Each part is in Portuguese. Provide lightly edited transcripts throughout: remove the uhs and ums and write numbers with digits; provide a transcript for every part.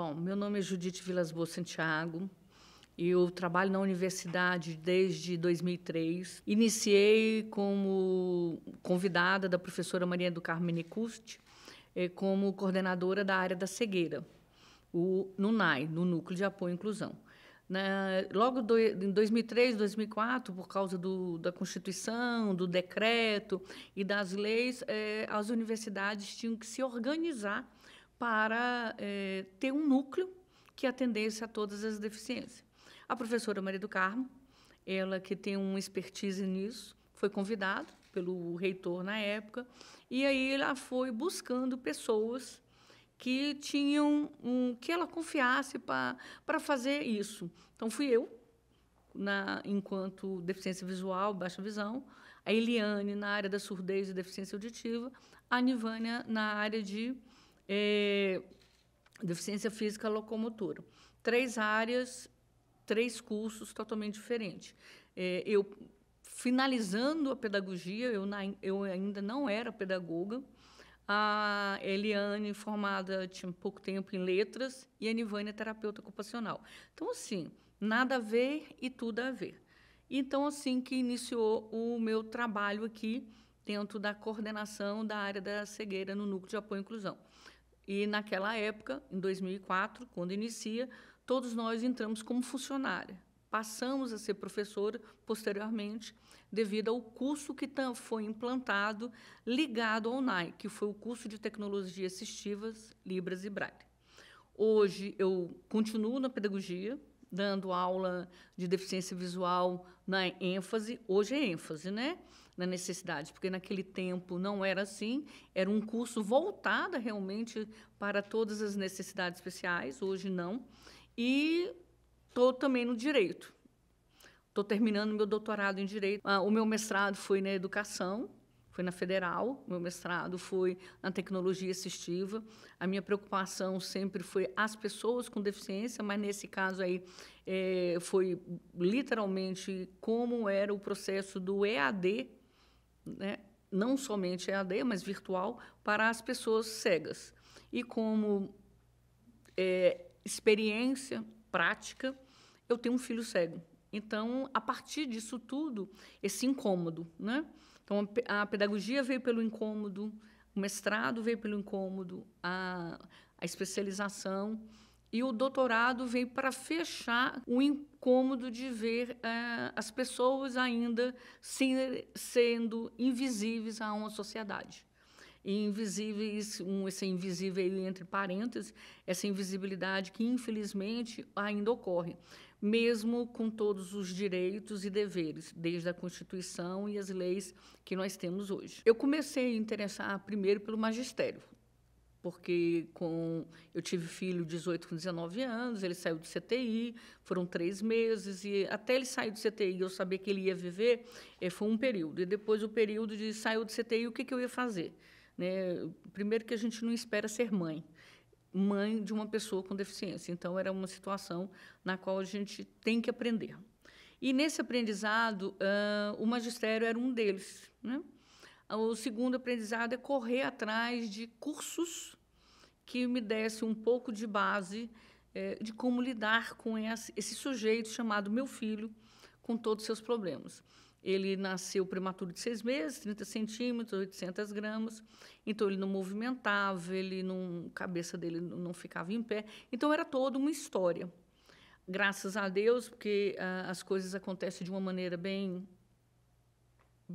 Bom, meu nome é Judite Vilas Boas Santiago. Eu trabalho na universidade desde 2003. Iniciei como convidada da professora Maria do Carmo Menicusti, como coordenadora da área da cegueira, no NAI, no Núcleo de Apoio à Inclusão. Logo em 2003, 2004, por causa da Constituição, do decreto e das leis, as universidades tinham que se organizar para ter um núcleo que atendesse a todas as deficiências. A professora Maria do Carmo, ela que tem uma expertise nisso, foi convidada pelo reitor na época, e aí ela foi buscando pessoas que tinham que ela confiasse para fazer isso. Então, fui eu, enquanto deficiência visual, baixa visão, a Eliane na área da surdez e deficiência auditiva, a Nivânia na área de deficiência física locomotora. 3 áreas, 3 cursos totalmente diferentes. Eu, finalizando a pedagogia, eu ainda não era pedagoga. A Eliane, formada tinha pouco tempo em letras, e a Nivânia, terapeuta ocupacional. Então, assim, nada a ver e tudo a ver. Então, assim que iniciou o meu trabalho aqui, dentro da coordenação da área da cegueira no Núcleo de Apoio à Inclusão. E, naquela época, em 2004, quando inicia, todos nós entramos como funcionária. Passamos a ser professora, posteriormente, devido ao curso que foi implantado ligado ao NAI, que foi o curso de Tecnologias Assistivas, Libras e Braille. Hoje, eu continuo na pedagogia, dando aula de deficiência visual na ênfase. Hoje é ênfase, né? Na necessidade, porque naquele tempo não era assim, era um curso voltado realmente para todas as necessidades especiais, hoje não. E estou também no direito. Estou terminando meu doutorado em direito. O meu mestrado foi na educação, foi na Federal, meu mestrado foi na tecnologia assistiva. A minha preocupação sempre foi as pessoas com deficiência, mas, nesse caso aí, foi literalmente como era o processo do EAD, né? Não somente EAD, mas virtual, para as pessoas cegas. E como experiência prática, eu tenho um filho cego. Então, a partir disso tudo, esse incômodo, né? Então, a pedagogia veio pelo incômodo, o mestrado veio pelo incômodo, a especialização, e o doutorado veio para fechar o incômodo de ver as pessoas ainda sendo invisíveis a uma sociedade. E invisíveis, esse invisível entre parênteses, essa invisibilidade que, infelizmente, ainda ocorre, mesmo com todos os direitos e deveres, desde a Constituição e as leis que nós temos hoje. Eu comecei a interessar primeiro pelo magistério, porque eu tive filho 18 com 19 anos, ele saiu do CTI, foram 3 meses, e até ele sair do CTI, eu saber que ele ia viver, foi um período. E depois o período de saiu do CTI, o que eu ia fazer? Né? Primeiro que a gente não espera ser mãe de uma pessoa com deficiência. Então, era uma situação na qual a gente tem que aprender. E, nesse aprendizado, o magistério era um deles, né? O segundo aprendizado é correr atrás de cursos que me dessem um pouco de base de como lidar com esse sujeito chamado meu filho, com todos os seus problemas. Ele nasceu prematuro de 6 meses, 30 centímetros, 800 gramas, então ele não movimentava, a cabeça dele não ficava em pé, então era toda uma história. Graças a Deus, porque as coisas acontecem de uma maneira bem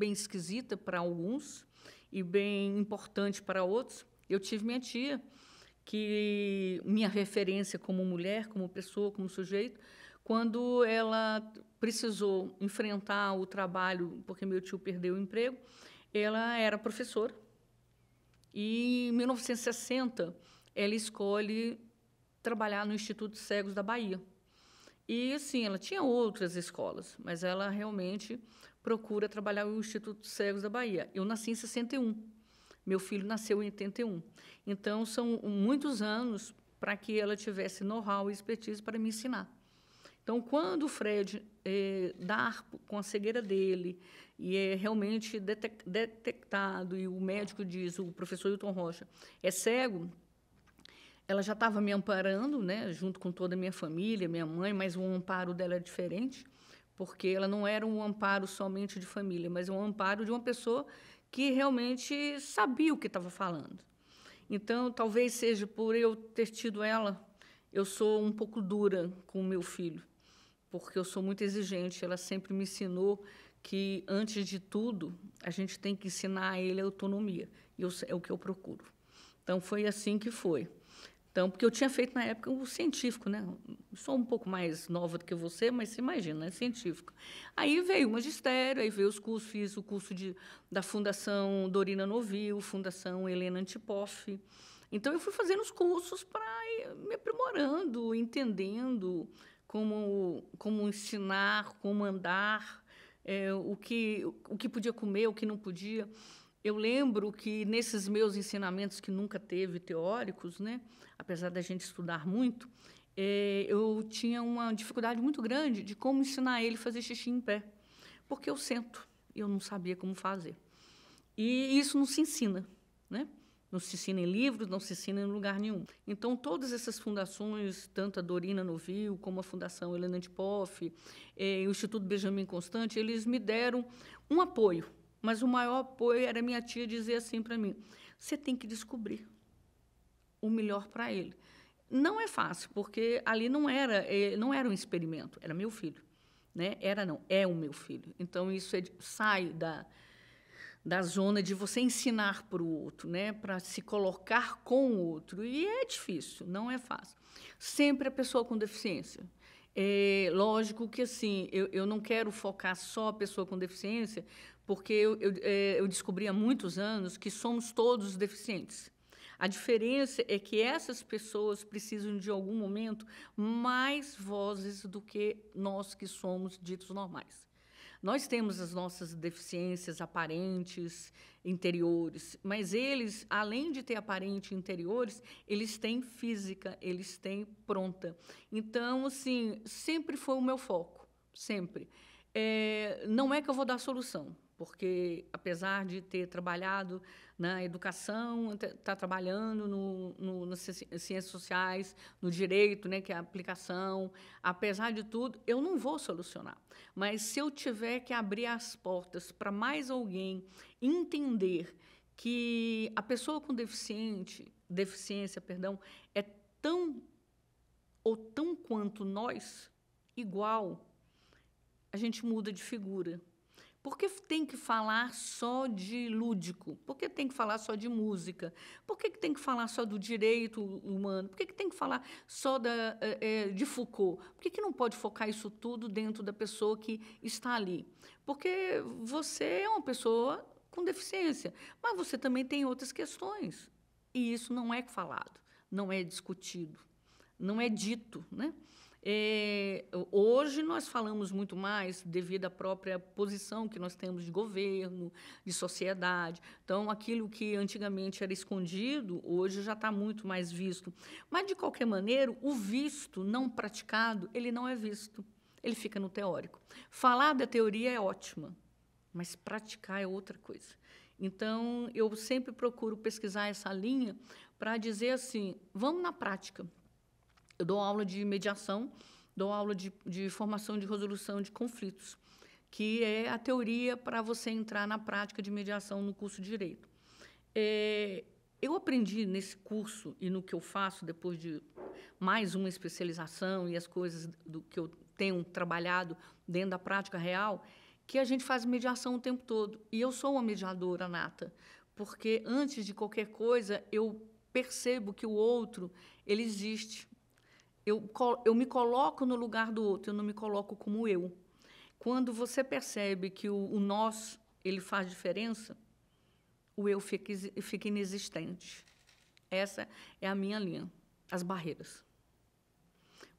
esquisita para alguns e bem importante para outros. Eu tive minha tia, que minha referência como mulher, como pessoa, como sujeito, quando ela precisou enfrentar o trabalho, porque meu tio perdeu o emprego, ela era professora. E, em 1960, ela escolhe trabalhar no Instituto de Cegos da Bahia. E, assim, ela tinha outras escolas, mas ela realmente procura trabalhar no Instituto de Cegos da Bahia. Eu nasci em 61, meu filho nasceu em 81. Então, são muitos anos para que ela tivesse know-how e expertise para me ensinar. Então, quando o Fred dá com a cegueira dele e é realmente detectado, e o médico diz, o professor Hilton Rocha, é cego, ela já estava me amparando, né, junto com toda a minha família, minha mãe, mas o amparo dela é diferente, porque ela não era um amparo somente de família, mas um amparo de uma pessoa que realmente sabia o que estava falando. Então, talvez seja por eu ter tido ela, eu sou um pouco dura com o meu filho, porque eu sou muito exigente. Ela sempre me ensinou que, antes de tudo, a gente tem que ensinar a ele a autonomia, e é o que eu procuro. Então, foi assim que foi. Então, porque eu tinha feito, na época, o científico, né? Sou um pouco mais nova do que você, mas você imagina, né? Científico. Aí veio o magistério, aí veio os cursos, fiz o curso da Fundação Dorina Novil, Fundação Helena Antipoff. Então, eu fui fazendo os cursos para ir me aprimorando, entendendo como ensinar, como andar, o que podia comer, o que não podia. Eu lembro que, nesses meus ensinamentos, que nunca teve teóricos, né, apesar da gente estudar muito, eu tinha uma dificuldade muito grande de como ensinar ele a fazer xixi em pé, porque eu sento e eu não sabia como fazer. E isso não se ensina, né? Não se ensina em livros, não se ensina em lugar nenhum. Então, todas essas fundações, tanto a Dorina Novil, como a Fundação Helena Antipoff, o Instituto Benjamin Constant, eles me deram um apoio, mas o maior apoio era minha tia dizer assim para mim: você tem que descobrir o melhor para ele. Não é fácil, porque ali não era um experimento, era meu filho, né? É o meu filho. Então, isso sai da zona de você ensinar para o outro, né? Para se colocar com o outro. E é difícil, não é fácil. Sempre a pessoa com deficiência. Lógico que, assim, eu não quero focar só a pessoa com deficiência, porque eu descobri há muitos anos que somos todos deficientes. A diferença é que essas pessoas precisam, de algum momento, mais vozes do que nós que somos ditos normais. Nós temos as nossas deficiências aparentes, interiores, mas eles, além de ter aparente interiores, eles têm física, eles têm pronta. Então, assim, sempre foi o meu foco, sempre. Não é que eu vou dar solução, porque, apesar de ter trabalhado na educação, estar trabalhando nas ciências sociais, no direito, né, que é a aplicação, apesar de tudo, eu não vou solucionar. Mas, se eu tiver que abrir as portas para mais alguém entender que a pessoa com deficiência, é tão ou tão quanto nós, igual, a gente muda de figura. Por que tem que falar só de lúdico? Por que tem que falar só de música? Por que tem que falar só do direito humano? Por que tem que falar só de Foucault? Por que não pode focar isso tudo dentro da pessoa que está ali? Porque você é uma pessoa com deficiência, mas você também tem outras questões. E isso não é falado, não é discutido, não é dito, né? Hoje nós falamos muito mais devido à própria posição que nós temos de governo, de sociedade. Então, aquilo que antigamente era escondido, hoje já está muito mais visto. Mas, de qualquer maneira, o visto não praticado, ele não é visto, ele fica no teórico. Falar da teoria é ótima, mas praticar é outra coisa. Então, eu sempre procuro pesquisar essa linha para dizer assim, vamos na prática. Eu dou aula de mediação, dou aula de formação de resolução de conflitos, que é a teoria para você entrar na prática de mediação no curso de Direito. Eu aprendi nesse curso e no que eu faço depois de mais uma especialização e as coisas do que eu tenho trabalhado dentro da prática real, que a gente faz mediação o tempo todo. E eu sou uma mediadora nata, porque, antes de qualquer coisa, eu percebo que o outro ele existe. Eu me coloco no lugar do outro, eu não me coloco como eu. Quando você percebe que o nós ele faz diferença, o eu fica inexistente. Essa é a minha linha. As barreiras.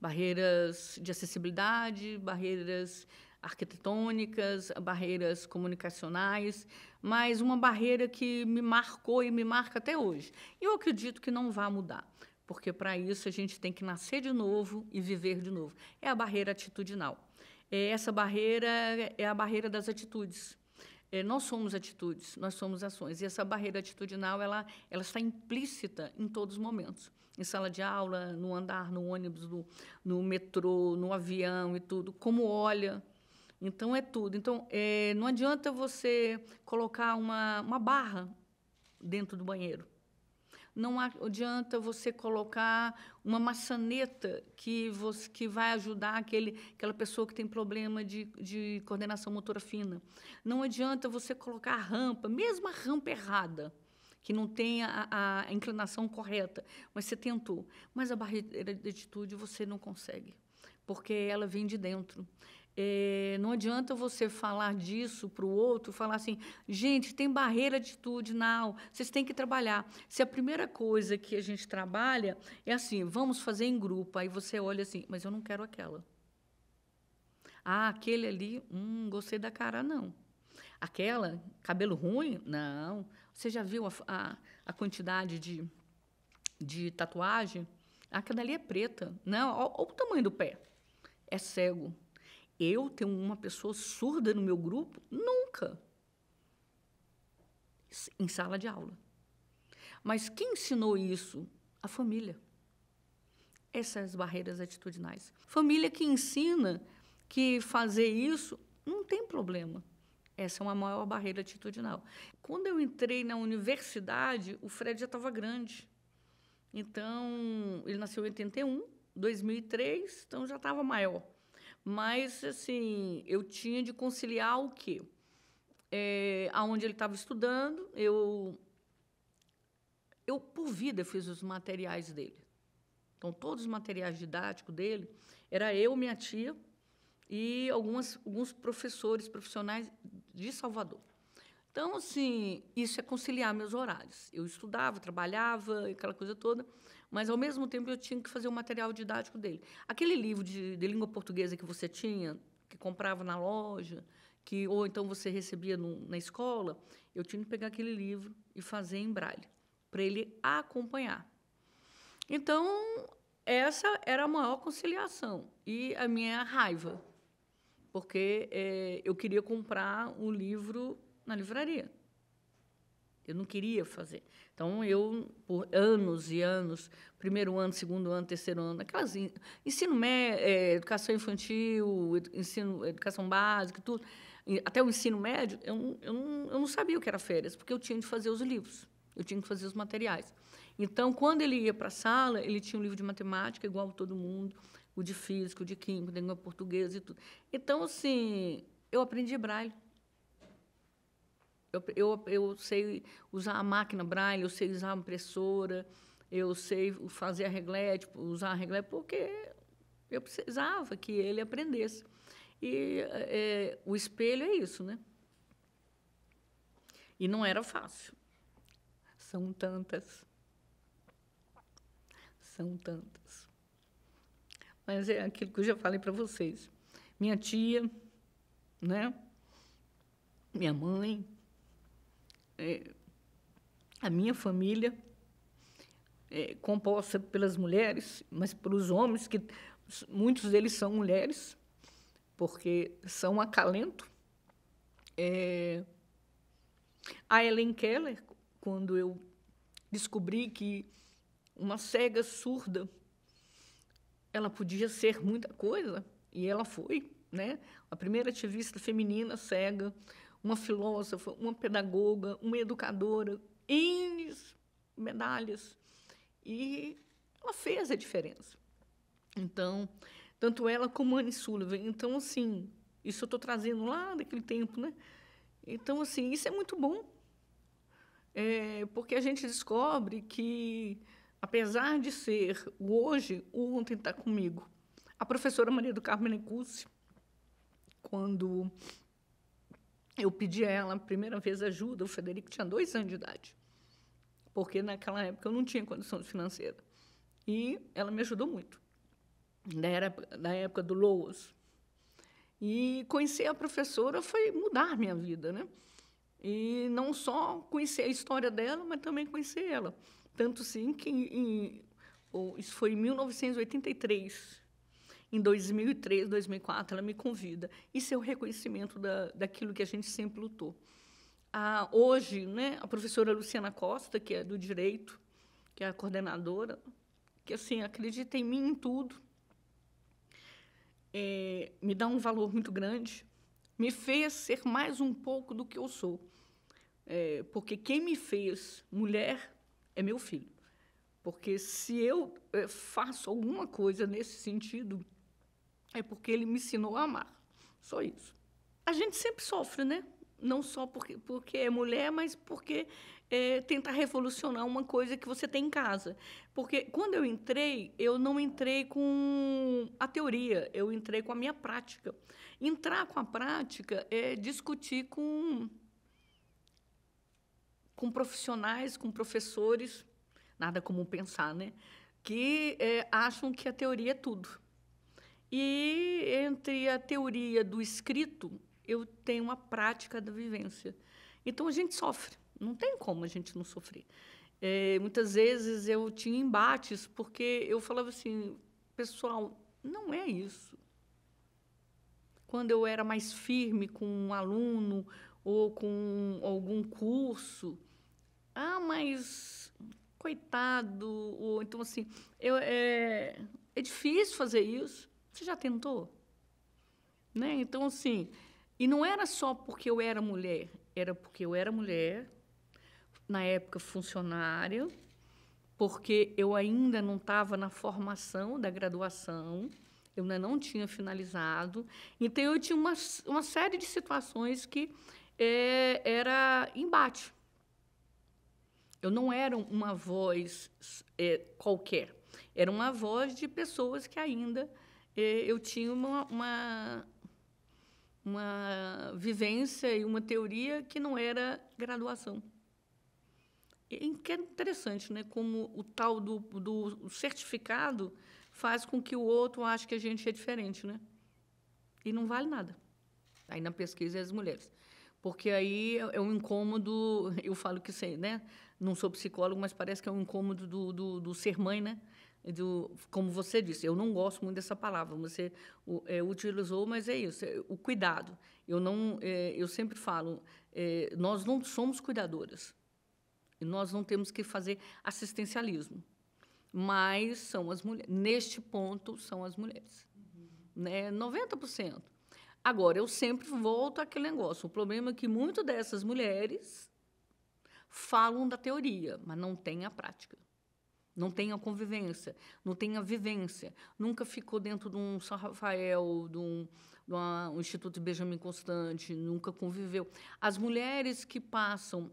Barreiras de acessibilidade, barreiras arquitetônicas, barreiras comunicacionais, mas uma barreira que me marcou e me marca até hoje. E eu acredito que não vai mudar, porque, para isso, a gente tem que nascer de novo e viver de novo. É a barreira atitudinal. Essa barreira é a barreira das atitudes. Nós somos atitudes, nós somos ações. E essa barreira atitudinal, ela está implícita em todos os momentos. Em sala de aula, no andar, no ônibus, no metrô, no avião e tudo. Como olha. Então, é tudo. Então, não adianta você colocar uma barra dentro do banheiro. Não adianta você colocar uma maçaneta que vai ajudar aquela pessoa que tem problema de coordenação motora fina. Não adianta você colocar a rampa, mesmo a rampa errada, que não tem a inclinação correta, mas você tentou. Mas a barreira de atitude você não consegue, porque ela vem de dentro. Não adianta você falar disso para o outro, falar assim, gente, tem barreira atitudinal, vocês têm que trabalhar. Se a primeira coisa que a gente trabalha é assim, vamos fazer em grupo, aí você olha assim, mas eu não quero aquela. Ah, aquele ali, gostei da cara, não. Aquela, cabelo ruim, não. Você já viu a quantidade de tatuagem? Aquela ali é preta. Não, olha o tamanho do pé. É cego. Eu tenho uma pessoa surda no meu grupo? Nunca. Em sala de aula. Mas quem ensinou isso? A família. Essas barreiras atitudinais. Família que ensina que fazer isso não tem problema. Essa é uma maior barreira atitudinal. Quando eu entrei na universidade, o Fred já estava grande. Então, ele nasceu em 81, 2003, então já estava maior. Mas, assim, eu tinha de conciliar o quê? Aonde ele estava estudando, eu, por vida, fiz os materiais dele. Então, todos os materiais didáticos dele, era eu, minha tia e alguns professores profissionais de Salvador. Então, assim, isso é conciliar meus horários. Eu estudava, trabalhava, aquela coisa toda, mas, ao mesmo tempo, eu tinha que fazer o material didático dele. Aquele livro de língua portuguesa que você tinha, que comprava na loja, ou então você recebia na escola, eu tinha que pegar aquele livro e fazer em braille, para ele acompanhar. Então, essa era a maior conciliação e a minha raiva, porque eu queria comprar um livro na livraria. Eu não queria fazer. Então, eu, por anos e anos, primeiro ano, segundo ano, terceiro ano, aquelas ensino médio, educação infantil, educação básica, tudo, até o ensino médio, eu não sabia o que era férias, porque eu tinha de fazer os livros, eu tinha que fazer os materiais. Então, quando ele ia para a sala, ele tinha um livro de matemática, igual todo mundo, o de física, o de química, de língua portuguesa e tudo. Então, assim, eu aprendi braille. Eu sei usar a máquina braille, eu sei usar a impressora, eu sei fazer a reglete, usar a reglete, porque eu precisava que ele aprendesse. E o espelho é isso, né? E não era fácil. São tantas. São tantas. Mas é aquilo que eu já falei para vocês. Minha tia, né? Minha mãe, a minha família, composta pelas mulheres, mas pelos homens, que muitos deles são mulheres, porque são acalento. A Helen Keller, quando eu descobri que uma cega surda ela podia ser muita coisa, e ela foi, né? A primeira ativista feminina cega, uma filósofa, uma pedagoga, uma educadora, N medalhas. E ela fez a diferença. Então, tanto ela como Annie Sullivan. Então, assim, isso eu estou trazendo lá daquele tempo, né? Então, assim, isso é muito bom, porque a gente descobre que, apesar de ser o hoje, o ontem está comigo. A professora Maria do Carmo Menecuzzi, quando eu pedi a ela a primeira vez ajuda, o Frederico tinha 2 anos de idade, porque naquela época eu não tinha condições financeiras. E ela me ajudou muito, na época do LOAS. E conhecer a professora foi mudar minha vida, né? E não só conhecer a história dela, mas também conhecer ela. Tanto, sim, que isso foi em 1983. Em 2003, 2004, ela me convida. Isso é o reconhecimento daquilo que a gente sempre lutou. Hoje, né, a professora Luciana Costa, que é do Direito, que é a coordenadora, que, assim, acredita em mim em tudo, me dá um valor muito grande, me fez ser mais um pouco do que eu sou. Porque quem me fez mulher é meu filho. Porque se eu faço alguma coisa nesse sentido, é porque ele me ensinou a amar. Só isso. A gente sempre sofre, né? Não só porque é mulher, mas porque tenta revolucionar uma coisa que você tem em casa. Porque quando eu não entrei com a teoria, eu entrei com a minha prática. Entrar com a prática é discutir com profissionais, com professores, nada como pensar, né? Que acham que a teoria é tudo. E entre a teoria do escrito, eu tenho uma prática da vivência. Então a gente sofre, não tem como a gente não sofrer. Muitas vezes eu tinha embates porque eu falava assim, pessoal, não é isso. Quando eu era mais firme com um aluno ou com algum curso, mas coitado, ou então assim, é difícil fazer isso. Você já tentou? Né? Então, assim, e não era só porque eu era mulher, era porque eu era mulher, na época funcionária, porque eu ainda não estava na formação da graduação, eu ainda não tinha finalizado, então eu tinha uma série de situações que era embate. Eu não era uma voz qualquer, era uma voz de pessoas que ainda eu tinha uma vivência e uma teoria que não era graduação. E que é interessante, né? Como o tal do certificado faz com que o outro ache que a gente é diferente, né? E não vale nada. Aí na pesquisa é as mulheres. Porque aí é um incômodo, eu falo que sei, né? Não sou psicólogo, mas parece que é um incômodo do ser mãe, né? Como você disse, eu não gosto muito dessa palavra, você utilizou, mas é isso, o cuidado. Eu sempre falo, nós não somos cuidadoras, e nós não temos que fazer assistencialismo, mas são as mulheres, neste ponto, são as mulheres. Né? 90%. Agora, eu sempre volto àquele negócio, o problema é que muitas dessas mulheres falam da teoria, mas não têm a prática. Não tem a convivência, não tem a vivência. Nunca ficou dentro de um São Rafael, de um Instituto Benjamin Constant, nunca conviveu. As mulheres que passam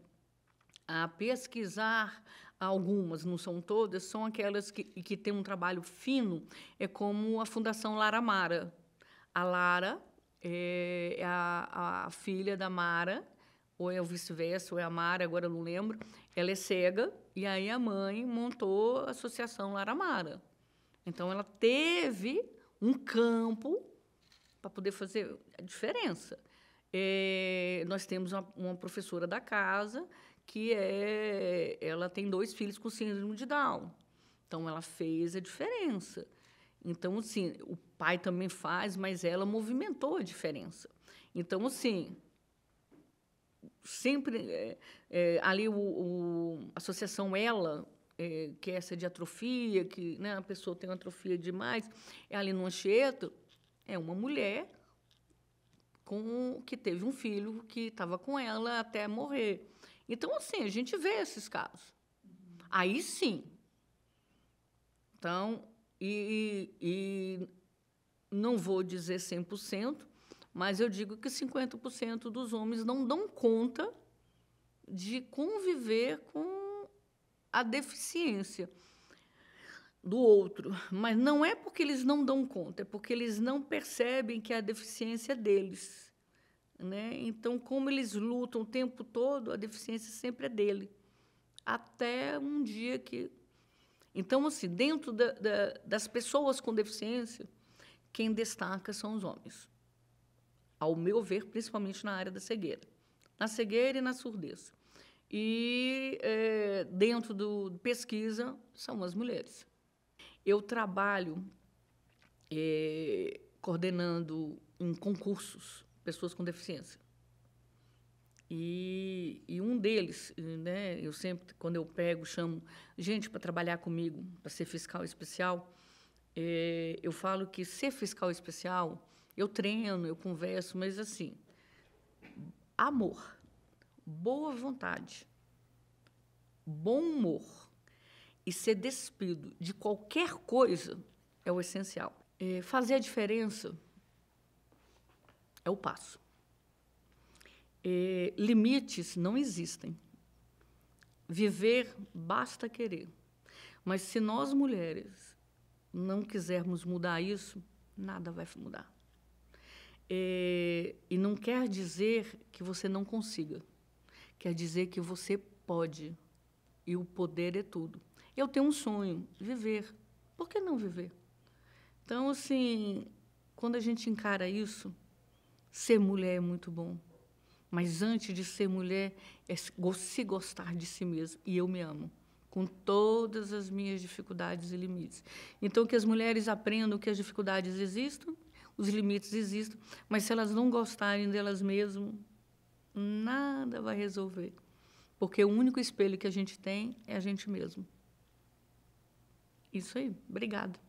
a pesquisar, algumas, não são todas, são aquelas que têm um trabalho fino, como a Fundação Lara Mara. A Lara é a filha da Mara, ou é o vice-versa, ou é a Mara, agora eu não lembro. Ela é cega, e aí a mãe montou a Associação Lara Mara. Então, ela teve um campo para poder fazer a diferença. Nós temos uma professora da casa que ela tem 2 filhos com síndrome de Down. Então, ela fez a diferença. Então, assim, o pai também faz, mas ela movimentou a diferença. Então, assim, sempre ali a associação Ela, que é essa de atrofia, que, né, a pessoa tem uma atrofia demais, ali no Anchieta, é uma mulher que teve um filho que estava com ela até morrer. Então, assim, a gente vê esses casos. Aí, sim. Então, e não vou dizer 100%, mas eu digo que 50% dos homens não dão conta de conviver com a deficiência do outro. Mas não é porque eles não dão conta, é porque eles não percebem que a deficiência é deles. Né? Então, como eles lutam o tempo todo, a deficiência sempre é dele. Até um dia que... Então, assim, dentro das pessoas com deficiência, quem destaca são os homens. Ao meu ver, principalmente na área da cegueira. Na cegueira e na surdez. E, dentro do pesquisa, são as mulheres. Eu trabalho coordenando em concursos pessoas com deficiência. E um deles, né, eu sempre, quando eu pego, chamo gente para trabalhar comigo, para ser fiscal especial, eu falo que ser fiscal especial, eu treino, eu converso, mas assim, amor, boa vontade, bom humor e ser despido de qualquer coisa é o essencial. Fazer a diferença é o passo. Limites não existem. Viver basta querer. Mas se nós, mulheres, não quisermos mudar isso, nada vai mudar. E não quer dizer que você não consiga. Quer dizer que você pode. E o poder é tudo. Eu tenho um sonho, viver. Por que não viver? Então, assim, quando a gente encara isso, ser mulher é muito bom. Mas, antes de ser mulher, é se gostar de si mesma. E eu me amo, com todas as minhas dificuldades e limites. Então, que as mulheres aprendam que as dificuldades existem, os limites existem, mas, se elas não gostarem delas mesmas, nada vai resolver. Porque o único espelho que a gente tem é a gente mesmo. Isso aí. Obrigada.